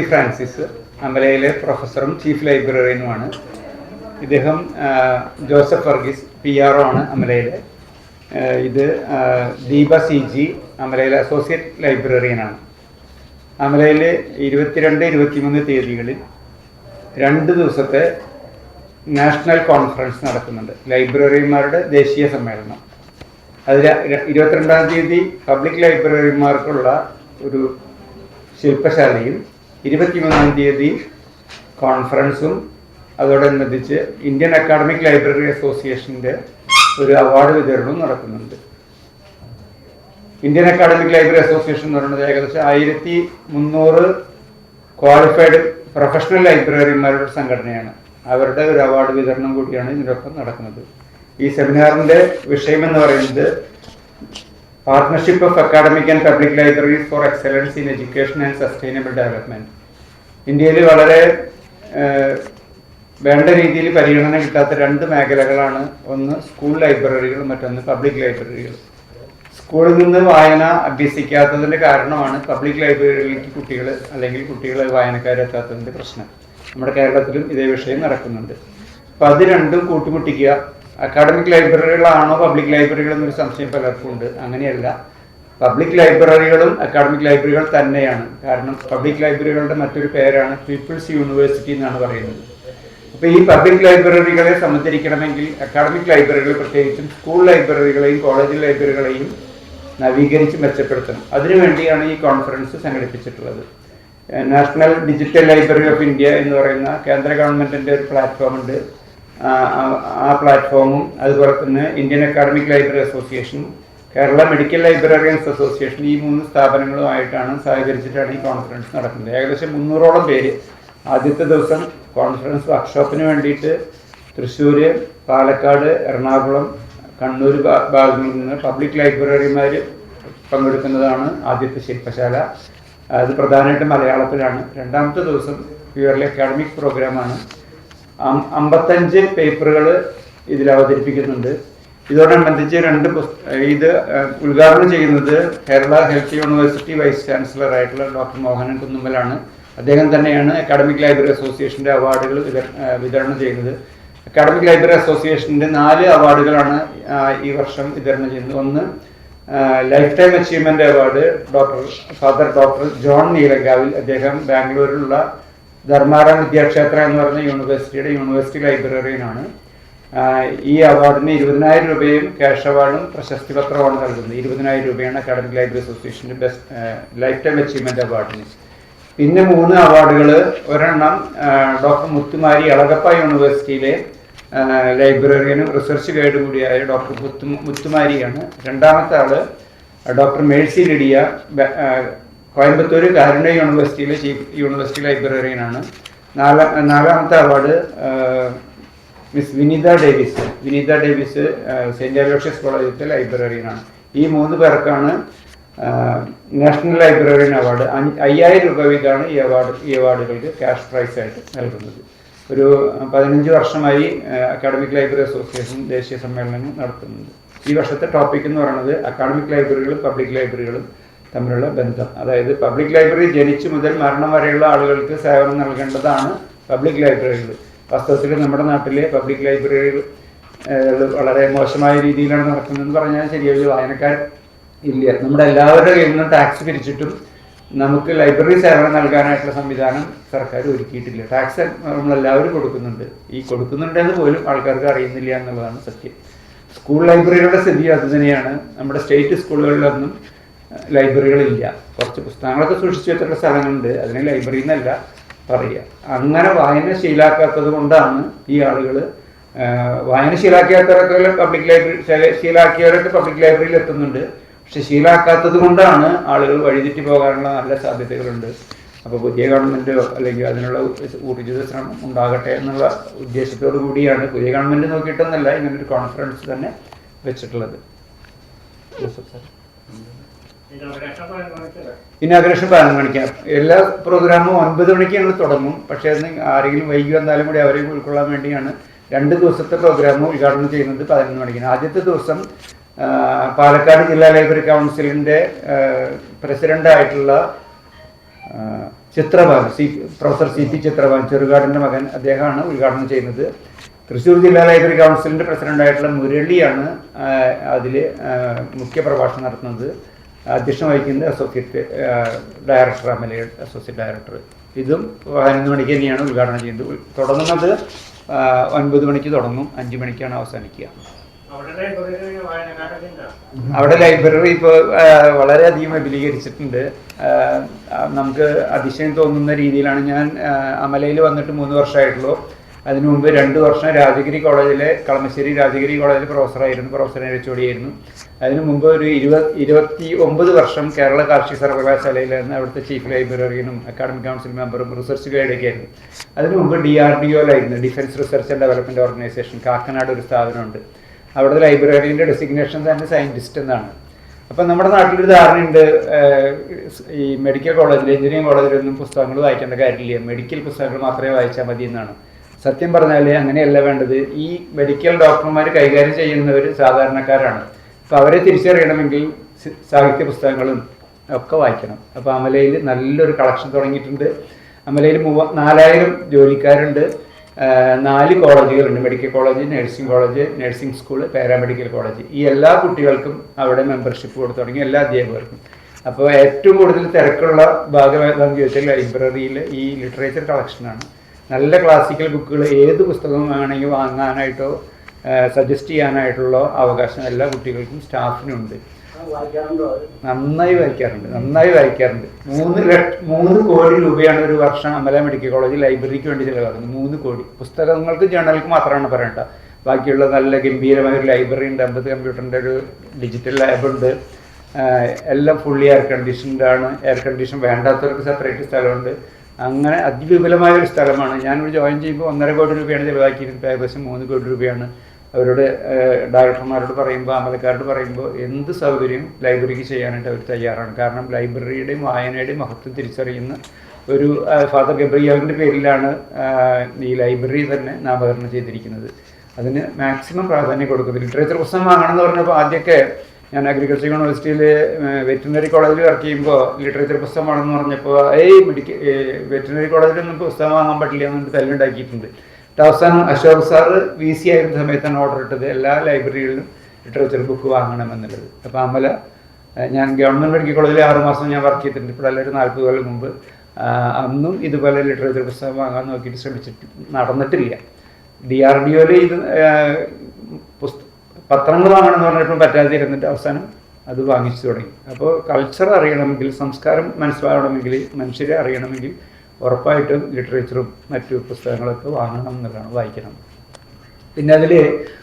Francis അമലയിലെ പ്രൊഫസറും chief ലൈബ്രറിയനുമാണ്. ഇദ്ദേഹം Joseph Varghese PR ആണ് അമലയിലെ. ഇത് ദീപ CG അമലയിലെ അസോസിയേറ്റ് ലൈബ്രറിയനാണ്. അമലയിൽ 22-23 തീയതികളിൽ 2 ദിവസത്തെ നാഷണൽ കോൺഫറൻസ് നടക്കുന്നുണ്ട്, ലൈബ്രറിമാരുടെ ദേശീയ സമ്മേളനം. അതിൽ 22-ാം തീയതി പബ്ലിക് ലൈബ്രറിമാർക്കുള്ള ഒരു ശില്പശാലയും 23-ാം തീയതി കോൺഫറൻസും അതോടനുബന്ധിച്ച് ഇന്ത്യൻ അക്കാഡമിക് ലൈബ്രറി അസോസിയേഷൻ്റെ ഒരു അവാർഡ് വിതരണവും നടക്കുന്നുണ്ട്. ഇന്ത്യൻ അക്കാഡമിക് ലൈബ്രറി അസോസിയേഷൻ എന്ന് പറയുന്നത് ഏകദേശം 1300 ക്വാളിഫൈഡ് പ്രൊഫഷണൽ ലൈബ്രറിമാരുടെ സംഘടനയാണ്. അവരുടെ ഒരു അവാർഡ് വിതരണം കൂടിയാണ് ഇതിനൊപ്പം നടക്കുന്നത്. ഈ സെമിനാറിൻ്റെ വിഷയമെന്ന് പറയുന്നത് partnership of academic and public libraries for excellence in education and sustainable development. ഇന്ത്യയിൽ വളരെ വേണ്ട രീതിയിൽ പരിഗണന കിട്ടാത്ത 2 മേഖലകളാണ്. ഒന്ന് സ്കൂൾ ലൈബ്രറികൾ, മറ്റൊന്ന് പബ്ലിക് ലൈബ്രറികൾ. സ്കൂളിൽ നിന്ന് വായന അഭ്യസിക്കാത്തതിൻ്റെ കാരണമാണ് പബ്ലിക് ലൈബ്രറിയിലേക്ക് കുട്ടികൾ അല്ലെങ്കിൽ വായനക്കാരെത്താത്തതിൻ്റെ പ്രശ്നം. നമ്മുടെ കേരളത്തിലും ഇതേ വിഷയം നടക്കുന്നുണ്ട്. അപ്പോൾ അത് രണ്ടും കൂട്ടിമുട്ടിക്കുക. അക്കാഡമിക് ലൈബ്രറികളാണോ പബ്ലിക് ലൈബ്രറികൾ എന്നൊരു സംശയം പലർക്കും ഉണ്ട്. അങ്ങനെയല്ല, പബ്ലിക് ലൈബ്രറികളും അക്കാഡമിക് ലൈബ്രറികൾ തന്നെയാണ്. കാരണം പബ്ലിക് ലൈബ്രറികളുടെ മറ്റൊരു പേരാണ് പീപ്പിൾസ് യൂണിവേഴ്സിറ്റി എന്നാണ് പറയുന്നത്. അപ്പോൾ ഈ പബ്ലിക് ലൈബ്രറികളെ സംബന്ധിക്കണമെങ്കിൽ അക്കാഡമിക് ലൈബ്രറികൾ, പ്രത്യേകിച്ചും സ്കൂൾ ലൈബ്രറികളെയും കോളേജ് ലൈബ്രറികളെയും നവീകരിച്ച് മെച്ചപ്പെടുത്തണം. അതിനുവേണ്ടിയാണ് ഈ കോൺഫറൻസ് സംഘടിപ്പിച്ചിട്ടുള്ളത്. National digital library of India എന്ന് പറയുന്ന കേന്ദ്ര ഗവൺമെൻറ്റിൻ്റെ ഒരു പ്ലാറ്റ്ഫോം ഉണ്ട്. ആ പ്ലാറ്റ്ഫോമും അതുപോലെ തന്നെ Indian academic library association, Kerala medical librarians association, ഈ 3 സ്ഥാപനങ്ങളുമായിട്ടാണ് സഹകരിച്ചിട്ടാണ് ഈ കോൺഫറൻസ് നടക്കുന്നത്. ഏകദേശം 300ഓളം പേര് ആദ്യത്തെ ദിവസം കോൺഫറൻസ് വർക്ക്ഷോപ്പിന് വേണ്ടിയിട്ട് തൃശ്ശൂർ, പാലക്കാട്, എറണാകുളം, കണ്ണൂർ ഭാഗങ്ങളിൽ നിന്ന് പബ്ലിക് ലൈബ്രറിമാർ പങ്കെടുക്കുന്നതാണ് ആദ്യത്തെ ശില്പശാല. അത് പ്രധാനമായിട്ടും മലയാളത്തിലാണ്. 2ാമത്തെ ദിവസം പ്യുവർലി അക്കാഡമിക് പ്രോഗ്രാമാണ്. 55 പേപ്പറുകൾ ഇതിൽ അവതരിപ്പിക്കുന്നുണ്ട്. ഇതോടനുബന്ധിച്ച് 2 ഇത് ഉദ്ഘാടനം ചെയ്യുന്നത് Kerala health university vice chancellor ആയിട്ടുള്ള ഡോക്ടർ മോഹനൻ കുന്നുമ്മലാണ്. അദ്ദേഹം തന്നെയാണ് അക്കാഡമിക് ലൈബ്രറി അസോസിയേഷൻ്റെ അവാർഡുകൾ വിതരണം ചെയ്യുന്നത്. അക്കാഡമിക് ലൈബ്രറി അസോസിയേഷൻ്റെ 4 അവാർഡുകളാണ് ഈ വർഷം വിതരണം ചെയ്യുന്നത്. ഒന്ന് life time achievement award father doctor John Neelankavil. അദ്ദേഹം ബാംഗ്ലൂരിലുള്ള ധർമാരാം വിദ്യാക്ഷേത്ര എന്ന് പറയുന്ന യൂണിവേഴ്സിറ്റിയുടെ യൂണിവേഴ്സിറ്റി ലൈബ്രറിയനാണ്. ഈ അവാർഡിന് 20,000 രൂപയും ക്യാഷ് അവാർഡും പ്രശസ്തി പത്രമാണ് നൽകുന്നത്. 20,000 രൂപയാണ് അക്കാഡമിക് ലൈബ്രറി അസോസിയേഷൻ്റെ ലൈഫ് ടൈം അച്ചീവ്മെൻ്റ് അവാർഡിന്. പിന്നെ 3 അവാർഡുകൾ. ഒരെണ്ണം ഡോക്ടർ മുത്തുമാരി അളഗപ്പ യൂണിവേഴ്സിറ്റിയിലെ ലൈബ്രറിയനും റിസർച്ച് ഗൈഡ് കൂടിയായ ഡോക്ടർ മുത്തുമാരിയാണ്. 2ാമത്തെ ആള് ഡോക്ടർ മേഴ്സി ലിഡിയ, കോയമ്പത്തൂർ കാരുണ്യ യൂണിവേഴ്സിറ്റിയിലെ ചീഫ് യൂണിവേഴ്സിറ്റി ലൈബ്രറിയനാണ്. 4ാമത്തെ അവാർഡ് മിസ് വിനീത ഡേവിസ് സെൻറ്റ് അലോഷ്യസ് കോളേജിലത്തെ ലൈബ്രറിയനാണ്. ഈ 3 പേർക്കാണ് നാഷണൽ ലൈബ്രറിയൻ അവാർഡ്. 5,000 രൂപ വീതമാണ് ഈ അവാർഡുകൾക്ക് ക്യാഷ് പ്രൈസായിട്ട് നൽകുന്നത്. ഒരു 15 വർഷമായി അക്കാഡമിക് ലൈബ്രറി അസോസിയേഷൻ ദേശീയ സമ്മേളനം നടത്തുന്നുണ്ട്. ഈ വർഷത്തെ ടോപ്പിക് എന്ന് പറയുന്നത് അക്കാഡമിക് ലൈബ്രറികളും പബ്ലിക് ലൈബ്രറികളും തമ്മിലുള്ള ബന്ധം. അതായത് പബ്ലിക് ലൈബ്രറി ജനിച്ചു മുതൽ മരണം വരെയുള്ള ആളുകൾക്ക് സേവനം നൽകേണ്ടതാണ് പബ്ലിക് ലൈബ്രറികൾ. വാസ്തവത്തിൽ നമ്മുടെ നാട്ടിലെ പബ്ലിക് ലൈബ്രറികൾ വളരെ മോശമായ രീതിയിലാണ് നടക്കുന്നതെന്ന് പറഞ്ഞാൽ ശരിയായി. വായനക്കാർ ഇല്ല. നമ്മുടെ എല്ലാവരുടെ കയ്യിൽ നിന്നും ടാക്സ് പിരിച്ചിട്ടും നമുക്ക് ലൈബ്രറി സേവനം നൽകാനായിട്ടുള്ള സംവിധാനം സർക്കാർ ഒരുക്കിയിട്ടില്ല. ടാക്സ് നമ്മളെല്ലാവരും കൊടുക്കുന്നുണ്ട്. ഈ കൊടുക്കുന്നുണ്ടെന്ന് പോലും ആൾക്കാർക്ക് അറിയുന്നില്ല എന്നുള്ളതാണ് സത്യം. സ്കൂൾ ലൈബ്രറികളുടെ സ്ഥിതി അത് തന്നെയാണ്. നമ്മുടെ സ്റ്റേറ്റ് സ്കൂളുകളിലൊന്നും ലൈബ്രറികളില്ല. കുറച്ച് പുസ്തകങ്ങളൊക്കെ സൂക്ഷിച്ചു വെച്ചിട്ടുള്ള സ്ഥലങ്ങളുണ്ട്. അതിനെ ലൈബ്രറി എന്നല്ല പറയുക. അങ്ങനെ വായന ശീലാക്കാത്തത് കൊണ്ടാണ് ഈ ആളുകൾ വായന ശീലാക്കിയവരൊക്കെ പബ്ലിക് ലൈബ്രറിയിൽ എത്തുന്നുണ്ട്. പക്ഷെ ശീലാക്കാത്തത് കൊണ്ടാണ് ആളുകൾ വഴിതെറ്റി പോകാനുള്ള നല്ല സാധ്യതകളുണ്ട്. അപ്പോൾ പുതിയ ഗവൺമെൻറ്റോ അല്ലെങ്കിൽ അതിനുള്ള ഊർജിത ശ്രമം ഉണ്ടാകട്ടെ എന്നുള്ള ഉദ്ദേശത്തോടു കൂടിയാണ് പുതിയ ഗവൺമെൻറ് നോക്കിയിട്ടൊന്നല്ല ഇങ്ങനൊരു കോൺഫറൻസ് തന്നെ വെച്ചിട്ടുള്ളത്. ഇനാഗ്രേഷൻ 11 മണിക്കാണ്. എല്ലാ പ്രോഗ്രാമും 9 മണിക്ക് ഞങ്ങൾ തുടങ്ങും. പക്ഷേ അന്ന് ആരെങ്കിലും വൈകി വന്നാലും കൂടി അവരെ ഉൾക്കൊള്ളാൻ വേണ്ടിയാണ് 2 ദിവസത്തെ പ്രോഗ്രാമും ഉദ്ഘാടനം ചെയ്യുന്നത് 11 മണിക്കാണ്. ആദ്യത്തെ ദിവസം പാലക്കാട് ജില്ലാ ലൈബ്രറി കൗൺസിലിൻ്റെ പ്രസിഡൻ്റായിട്ടുള്ള ചിത്രഭാൻ പ്രൊഫസർ CP ചിത്രഭാൻ, ചെറുകാടിൻ്റെ മകൻ, അദ്ദേഹമാണ് ഉദ്ഘാടനം ചെയ്യുന്നത്. തൃശ്ശൂർ ജില്ലാ ലൈബ്രറി കൗൺസിലിൻ്റെ പ്രസിഡൻ്റായിട്ടുള്ള മുരളിയാണ് അതിൽ മുഖ്യ പ്രഭാഷണം നടത്തുന്നത്. അധ്യക്ഷം വഹിക്കുന്നത് അസോസിയേറ്റ് ഡയറക്ടർ, അമലയുടെ അസോസിയേറ്റ് ഡയറക്ടർ. ഇതും 11 മണിക്ക് തന്നെയാണ് ഉദ്ഘാടനം ചെയ്യുന്നത്. തുടങ്ങുന്നത് 9 മണിക്ക് തുടങ്ങും, 5 മണിക്കാണ് അവസാനിക്കുക. അവിടെ ലൈബ്രറി ഇപ്പോൾ വളരെയധികം വിപുലീകരിച്ചിട്ടുണ്ട്. നമുക്ക് അതിശയം തോന്നുന്ന രീതിയിലാണ്. ഞാൻ അമലയിൽ വന്നിട്ട് 3 വർഷമായിട്ടുള്ളൂ. അതിനു മുമ്പ് 2 വർഷം രാജഗിരി കോളേജിലെ കളമശ്ശേരി രാജഗിരി കോളേജിൽ പ്രൊഫസർ HOD ആയിരുന്നു. അതിനു മുമ്പ് ഒരു 29 വർഷം കേരള കാർഷിക സർവകലാശാലയിലായിരുന്നു. അവിടുത്തെ ചീഫ് ലൈബ്രറിയനും അക്കാഡമിക് കൗൺസിൽ മെമ്പറും റിസർച്ച് ഗൈഡൊക്കെ ആയിരുന്നു. അതിനു മുമ്പ് DRDOയിലായിരുന്നു, defence research and development organisation. Kakkanad ഒരു സ്ഥാപനമുണ്ട്. അവിടുത്തെ ലൈബ്രറിയുടെ ഡെസിഗ്നേഷൻ തന്നെ സയൻറ്റിസ്റ്റ് എന്നാണ്. അപ്പം നമ്മുടെ നാട്ടിലൊരു ധാരണയുണ്ട്, ഈ മെഡിക്കൽ കോളേജിൽ, എഞ്ചിനീയറിംഗ് കോളേജിലൊന്നും പുസ്തകങ്ങൾ വായിക്കേണ്ട കാര്യമില്ല, മെഡിക്കൽ പുസ്തകങ്ങൾ മാത്രമേ വായിച്ചാൽ മതി എന്നാണ്. സത്യം പറഞ്ഞാൽ അങ്ങനെയല്ല വേണ്ടത്. ഈ മെഡിക്കൽ ഡോക്ടർമാർ കൈകാര്യം ചെയ്യുന്നവർ സാധാരണക്കാരാണ്. അപ്പോൾ അവരെ തിരിച്ചറിയണമെങ്കിൽ സാഹിത്യ പുസ്തകങ്ങളും ഒക്കെ വായിക്കണം. അപ്പോൾ അമലയിൽ നല്ലൊരു കളക്ഷൻ തുടങ്ങിയിട്ടുണ്ട്. അമലയിൽ 4000 ജോലിക്കാരുണ്ട്. 4 കോളേജുകളുണ്ട്, medical college, nursing college, nursing school, paramedical college. ഈ എല്ലാ കുട്ടികൾക്കും അവിടെ മെമ്പർഷിപ്പ് കൊടുത്തു തുടങ്ങി, എല്ലാ അധ്യാപകർക്കും. അപ്പോൾ ഏറ്റവും കൂടുതൽ തിരക്കുള്ള ഭാഗം ഏതാണെന്ന് ചോദിച്ചാൽ ലൈബ്രറിയിൽ ഈ ലിറ്ററേച്ചർ കളക്ഷനാണ്. നല്ല ക്ലാസിക്കൽ ബുക്കുകൾ ഏത് പുസ്തകം വേണമെങ്കിൽ വാങ്ങാനായിട്ടോ സജസ്റ്റ് ചെയ്യാനായിട്ടുള്ള അവകാശം എല്ലാ കുട്ടികൾക്കും സ്റ്റാഫിനുണ്ട്. നന്നായി വായിക്കാറുണ്ട്. 3 കോടി രൂപയാണ് ഒരു വർഷം അമല മെഡിക്കൽ കോളേജ് ലൈബ്രറിക്ക് വേണ്ടി ചിലവാക്കുന്നത്. 3 കോടി. പുസ്തകങ്ങൾക്ക് ജേണലുകൾക്ക് മാത്രമാണ് പറയേണ്ട. ബാക്കിയുള്ള നല്ല ഗംഭീരമായ ഒരു ലൈബ്രറി ഉണ്ട്, 50 കമ്പ്യൂട്ടറിൻ്റെ ഒരു ഡിജിറ്റൽ ലാബുണ്ട്. എല്ലാം ഫുള്ളി എയർ കണ്ടീഷൻഡ് ആണ്. എയർ കണ്ടീഷൻ വേണ്ടാത്തവർക്ക് സെപ്പറേറ്റ് സ്ഥലമുണ്ട്. അങ്ങനെ അതിവിപുലമായൊരു സ്ഥലമാണ്. ഞാനിവിടെ ജോയിൻ ചെയ്യുമ്പോൾ 1.5 കോടി രൂപയാണ് ചിലവാക്കിയിരുന്നത്. ഏകദേശം 3 കോടി രൂപയാണ്. അവരോട് ഡയറക്ടർമാരോട് പറയുമ്പോൾ, അമലക്കാരോട് പറയുമ്പോൾ എന്ത് സൗകര്യം ലൈബ്രറിക്ക് ചെയ്യാനായിട്ട് അവർ തയ്യാറാണ്. കാരണം ലൈബ്രറിയുടെയും വായനയുടെയും മഹത്വം തിരിച്ചറിയുന്ന ഒരു ഫാദർ ഗബ്രിയലിൻ്റെ പേരിലാണ് ഈ ലൈബ്രറി തന്നെ നാമകരണം ചെയ്തിരിക്കുന്നത്. അതിന് മാക്സിമം പ്രാധാന്യം കൊടുക്കുന്നത്. ലിറ്ററേച്ചർ പുസ്തകം വാങ്ങണമെന്ന് പറഞ്ഞപ്പോൾ ആദ്യമൊക്കെ ഞാൻ അഗ്രികൾച്ചർ യൂണിവേഴ്സിറ്റിയിൽ വെറ്റിനറി കോളേജിൽ വർക്ക് ചെയ്യുമ്പോൾ ലിറ്ററേച്ചർ പുസ്തകം വേണമെന്ന് പറഞ്ഞപ്പോൾ വെറ്റിനറി കോളേജിലൊന്നും പുസ്തകം വാങ്ങാൻ പറ്റില്ല എന്നിട്ട് തല്ലുണ്ടാക്കിയിട്ടുണ്ട്. അവസാനം അശോക് സാറ് VC ആയിരുന്ന സമയത്താണ് ഓർഡർ ഇട്ടത് എല്ലാ ലൈബ്രറികളിലും ലിറ്ററേച്ചർ ബുക്ക് വാങ്ങണമെന്നുള്ളത്. അപ്പോൾ അമല, ഞാൻ ഗവൺമെൻറ് മെഡിക്കൽ കോളേജിൽ 6 മാസം ഞാൻ വർക്ക് ചെയ്തിട്ടുണ്ട്. ഇപ്പോഴല്ല, ഒരു 40 കൊല്ലം മുമ്പ്. അന്നും ഇതുപോലെ ലിറ്ററേച്ചർ പുസ്തകം വാങ്ങാൻ നോക്കിയിട്ട് ശ്രമിച്ചിട്ട് നടന്നിട്ടില്ല. DRDOയിൽ ഇത് പത്രങ്ങൾ വാങ്ങണമെന്ന് പറഞ്ഞിട്ടും പറ്റാതെ ഇരുന്നിട്ട് അവസാനം അത് വാങ്ങിച്ചു തുടങ്ങി. അപ്പോൾ കൾച്ചർ അറിയണമെങ്കിൽ, സംസ്കാരം മനസ്സിലാവണമെങ്കിൽ, മനുഷ്യരെ അറിയണമെങ്കിൽ ഉറപ്പായിട്ടും ലിറ്ററേച്ചറും മറ്റു പുസ്തകങ്ങളൊക്കെ വാങ്ങണം എന്നുള്ളതാണ്, വായിക്കണം. പിന്നെ അതിൽ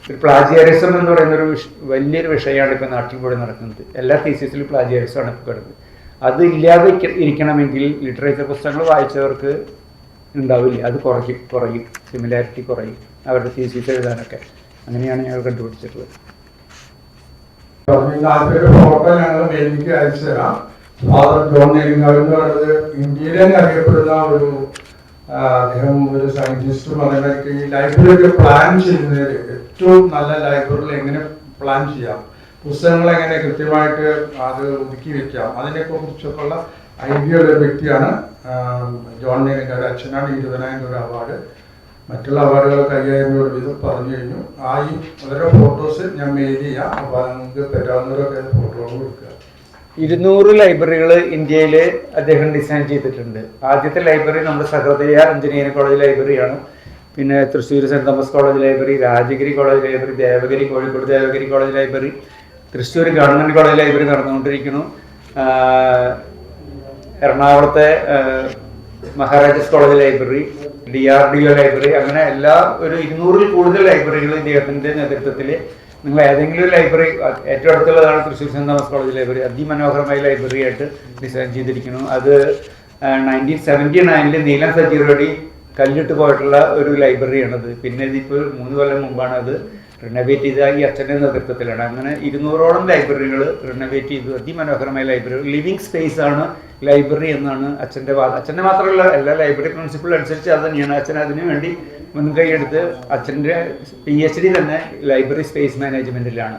ഒരു പ്ലാജിയറിസം എന്ന് പറയുന്നൊരു വലിയൊരു വിഷയമാണ് ഇപ്പോൾ നാട്ടിൽ കൂടെ നടക്കുന്നത്. എല്ലാ തീസിസിലും പ്ലാജിയറിസമാണ് ഇപ്പോൾ കിടന്നത്. അത് ഇല്ലാതെ ഇരിക്കണമെങ്കിൽ ലിറ്ററേച്ചർ പുസ്തകങ്ങൾ വായിച്ചവർക്ക് ഉണ്ടാവില്ല, അത് കുറയും, സിമിലാരിറ്റി കുറയും അവരുടെ തീസിസ് എഴുതാനൊക്കെ. അങ്ങനെയാണ് ഞങ്ങൾ കണ്ടുപിടിച്ചിട്ടുള്ളത്. ഫോട്ടോ ഞങ്ങൾ മേലിക്ക് അയച്ചു തരാം. ഫാദർ ജോൺ നെല്ലിങ്ങാവ് എന്ന് പറയുന്നത് ഇന്ത്യയിൽ തന്നെ അറിയപ്പെടുന്ന ഒരു അദ്ദേഹം ഒരു സയന്റിസ്റ്റും. അതിനൊക്കെ ഈ ലൈബ്രറി പ്ലാൻ ചെയ്യുന്നതിൽ ഏറ്റവും നല്ല ലൈബ്രറിയിൽ എങ്ങനെ പ്ലാൻ ചെയ്യാം, പുസ്തകങ്ങൾ എങ്ങനെ കൃത്യമായിട്ട് അത് ഒതുക്കി വെക്കാം, അതിനെയൊക്കെ കുറിച്ചൊക്കെയുള്ള ഐഡിയ ഉള്ള വ്യക്തിയാണ് ജോൺ നെല്ലിങ്ങാവ്. അച്ഛനാണ് 20,000 രൂപ അവാർഡ്. മറ്റുള്ള അവാർഡുകളൊക്കെ 5,000 രൂപ വീതം പറഞ്ഞു കഴിഞ്ഞു. ഈ വളരെ ഫോട്ടോസ് ഞാൻ മെയിൽ ചെയ്യാം. അപ്പോൾ നിങ്ങൾക്ക് പറ്റാവുന്നവരൊക്കെ ഫോട്ടോകൾ കൊടുക്കുക. 200 ലൈബ്രറികൾ ഇന്ത്യയിൽ അദ്ദേഹം ഡിസൈൻ ചെയ്തിട്ടുണ്ട്. ആദ്യത്തെ ലൈബ്രറി നമ്മുടെ സഹൃദയ എഞ്ചിനീയറിംഗ് കോളേജ് ലൈബ്രറിയാണ്. പിന്നെ Thrissur Saint Thomas college library, Rajagiri college library, Devagiri, Kozhikode Devagiri college library, Thrissur government college library നടന്നുകൊണ്ടിരിക്കുന്നു. എറണാകുളത്തെ Maharajas college library, DRDO library, അങ്ങനെ എല്ലാ ഒരു 200-ൽ കൂടുതൽ ലൈബ്രറികൾ ഇദ്ദേഹത്തിൻ്റെ നേതൃത്വത്തിൽ. നിങ്ങൾ ഏതെങ്കിലും ഒരു ലൈബ്രറി, ഏറ്റവും അടുത്തുള്ളതാണ് Thrissur Saint Thomas college library. അതിമനോഹരമായ ലൈബ്രറി ആയിട്ട് ഡിസൈൻ ചെയ്തിരിക്കുന്നു. അത് 1979 നീലം സജീറോടി കല്ലിട്ട് പോയിട്ടുള്ള ഒരു ലൈബ്രറിയാണത്. പിന്നെ ഇതിപ്പോൾ 3 കൊല്ലം മുമ്പാണ് അത് റിനോവേറ്റ് ചെയ്ത ഈ അച്ഛൻ്റെ നേതൃത്വത്തിലാണ്. അങ്ങനെ 200ഓളം ലൈബ്രറികൾ റിനോവേറ്റ് ചെയ്തു. അതിമനോഹരമായ ലൈബ്രറി, ലിവിങ് സ്പേസ് ആണ് ലൈബ്രറി എന്നാണ് അച്ഛൻ്റെ വാദം. അച്ഛൻ്റെ മാത്രമല്ല, എല്ലാ ലൈബ്രറി പ്രിൻസിപ്പിൾ അനുസരിച്ച് അത് തന്നെയാണ്. അച്ഛൻ അതിനു വേണ്ടി മുൻകൈ എടുത്ത് അച്ഛൻ്റെ PhD തന്നെ ലൈബ്രറി സ്പേസ് മാനേജ്മെൻറ്റിലാണ്.